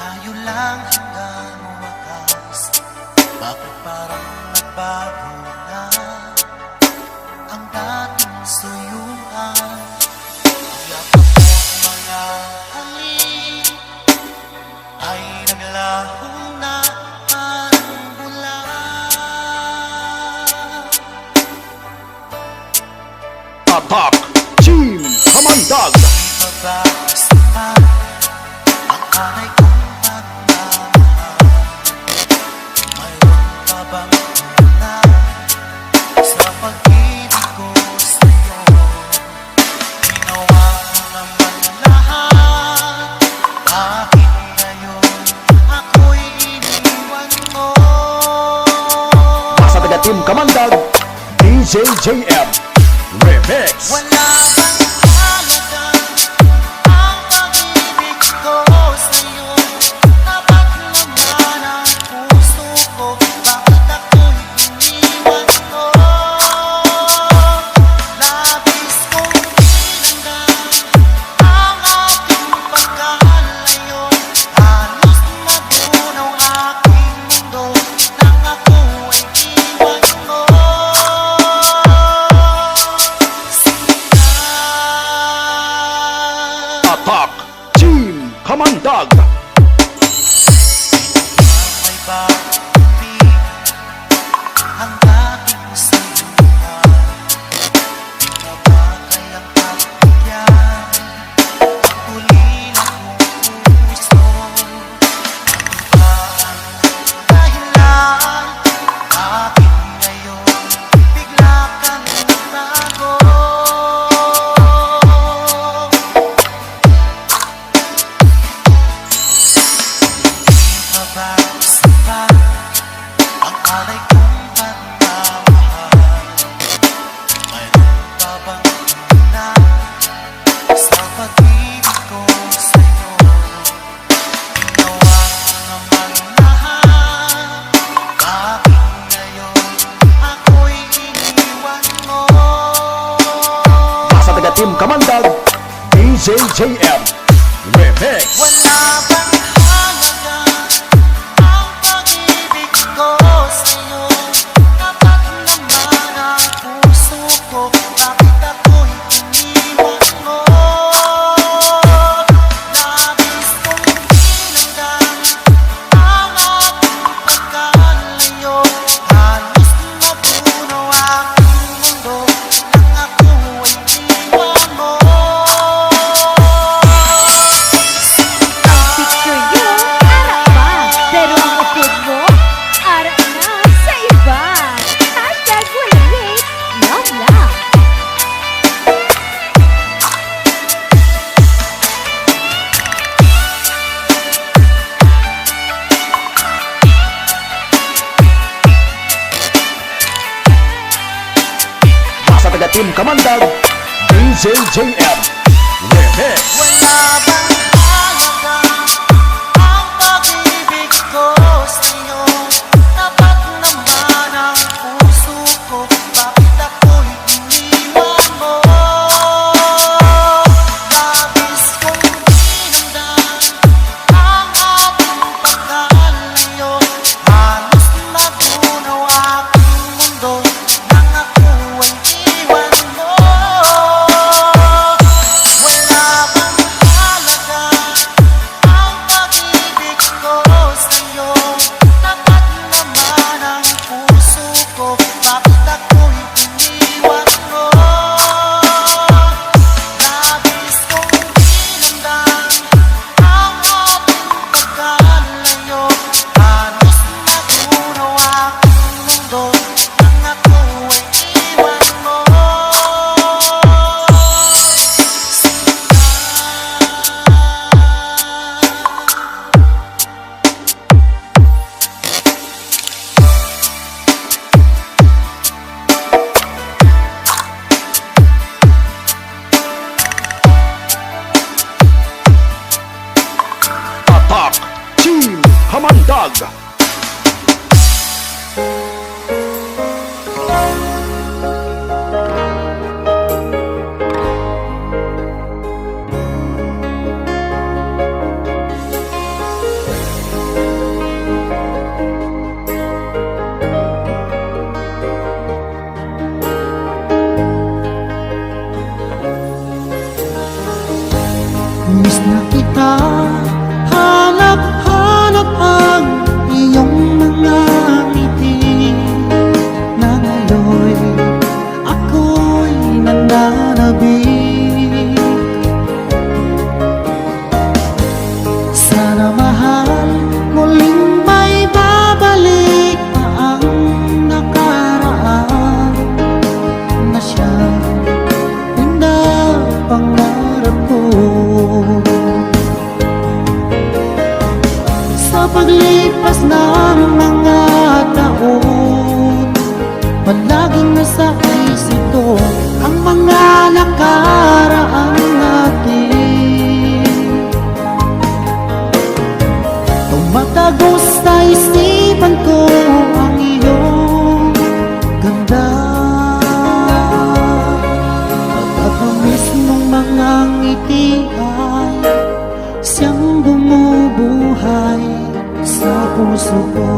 Tayo lang hanggang wakas. Bakit parang nagbago na ang dating suyuan? Ang yakap mo't mga halik ay naglaho na parang bulan. Attack Team Kamandag. Mababas pa ang alay kong pagmamahal. Mayroon pa bang una sa pag-ibig ko sa'yo? Ginawa mo naman lahat, bakit ngayon ako'y iniwan mo? Sa taga Team Kamandag, DJ JM Remix. Wala bang halaga ang pag-ibig ko sa'yo? Tapat naman ang puso ko, bakit ako'y iniwan mo? Labis kong pinanggan ang aking pagkalayo. Halos mabunaw aking mundo nang ako'y iwan mo. Attack Team Kamandag. May bakit ang dating sa'yo? Di ka ba kayang pagbigyan ang ulila kong puso? Ano ba ang dahilan? Bakit ngayon bigla kang nagbago? Mababas pa ang alay kong pagmamahal. Mayroon pa bang una sa pag-ibig ko sa'yo? Ginawa mo naman lahat, bakit ngayon ako'y iniwan mo? Sa taga Team Kamandag, DJ JM Remix. Wala bang halaga ang pag-ibig ko sa'yo? Tapat naman ang puso ko, bakit ako'y iniwan mo? Labis kong pinanggan ang aking pagkalayo. Halos mabunaw aking mundo nang ako'y iniwan mo. Bantag. Miss na kita, hanap-hanap ang iyong mga ngiti na ngayon ako'y nananabik. Sana mahal, muling may babalik pa ang nakaraan na siyang pinapangarap ko. Sa paglipas ng mga taon, palaging nasa isip ko ang mga nakaraan natin. Tumatagos sa isipan ko ang iyong ganda, at ang mismong mga ngiti ay siyang bumubuhay sa puso ko.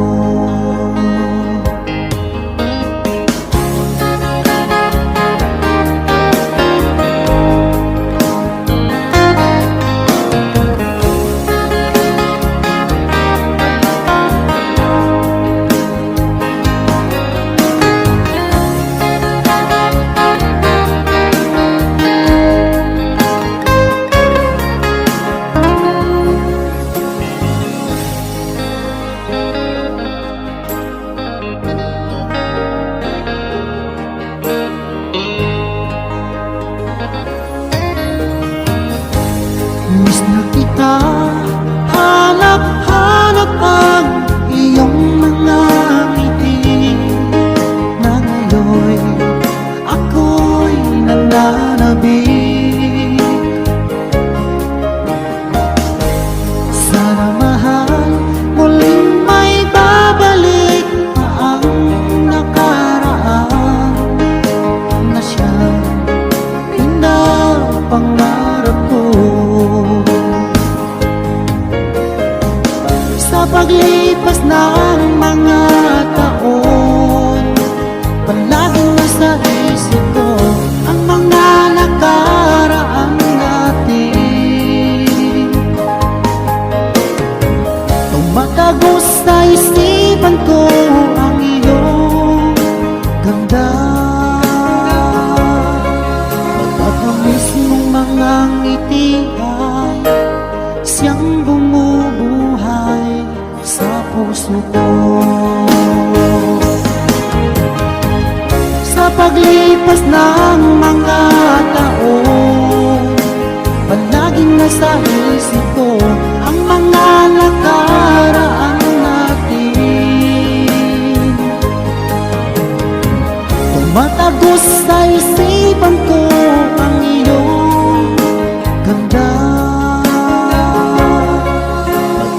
Miss na kita, hanap-hanap ang iyong mga ngiti na ngayon ako'y nananabik. Sana mahal, muling may babalik pa ang nakaraan na siyang pinapangarap ko. Sa paglipas ng mga taon, palaging nasa isip ko ang mga nakaraan natin. Tumatagos sa isipan ko ang iyong ganda, at ang mismong mga ngiti ay siyang bumubuhay sa puso ko. Sa paglipas ng mga taon, palaging nasa isip ko ang mga nakaraan natin. Tumatagos sa isipan ko ang iyong ganda,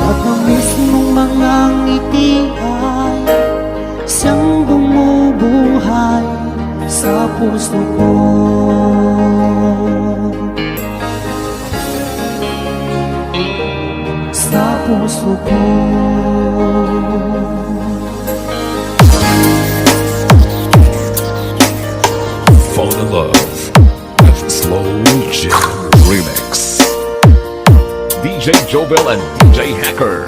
at ang mismong mga ngiti ay siyang bumubuhay sa puso ko. Sa puso ko. Fall in love with Slow Jam Remix. DJ Jobel and DJ Hacker.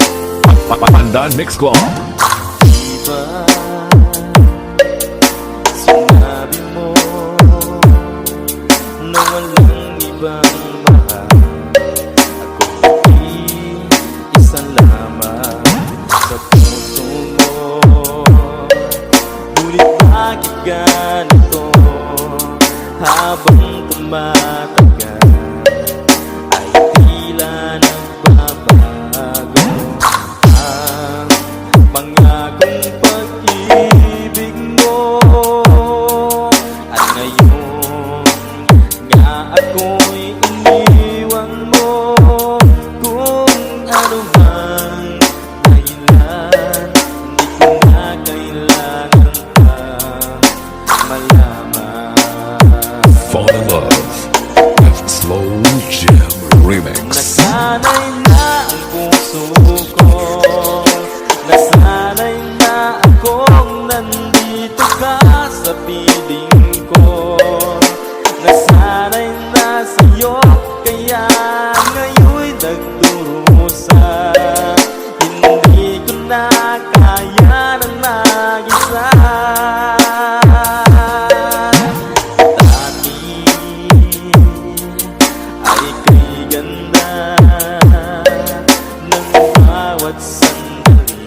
Pandan Mix Club. Diba sinabi mo na walang ibang mahal? Ako'y isa lamang sa puso mo. Ngunit bakit ganito? Habang tumatagal ay tila nagbabago ang pangakong pag Jam Remix. Nasanay na ang puso ko, nasanay na akong nandito ka sa piling ko. Nasanay na sa'yo, kaya ngayon'y nagdurusa. Hindi ko na kaya ng mag-isa. Dati ay kay ganda ng bawat sandali.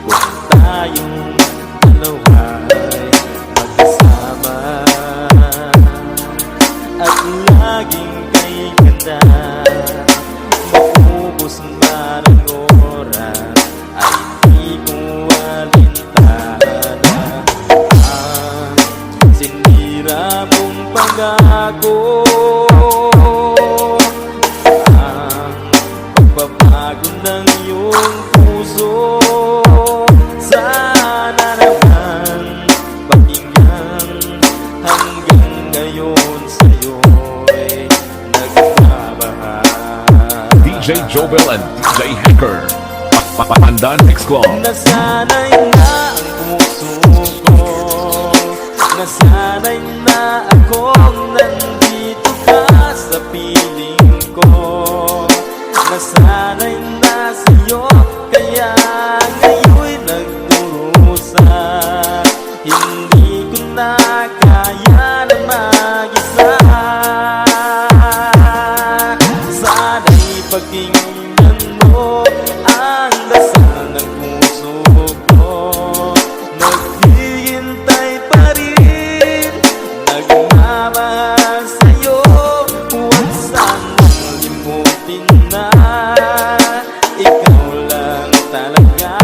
Kung tayong dalawa ay magkasama at laging kay ganda, maubos man ang oras ay di ko alintana. Ang sinira mong pangako, ang pagbabago ng iyong puso, sana naman pakinggan. Hanggang ngayon sa'yo'y nagmamahal. DJ Jobel and DJ Hacker. Pandan X Club. Nasanay na ang puso ko, nasanay na akong nandito ka sa piling ko. Nasanay na sa'yo, kaya ngayon'y nagdurusa. Hindi ko na kaya na mag-isa. Sana'y pakinggan mo ang dasal ng puso ko. Naghihintay pa rin, nagmamahal sa'yo. Huwag sanang limutin na ikaw lang talaga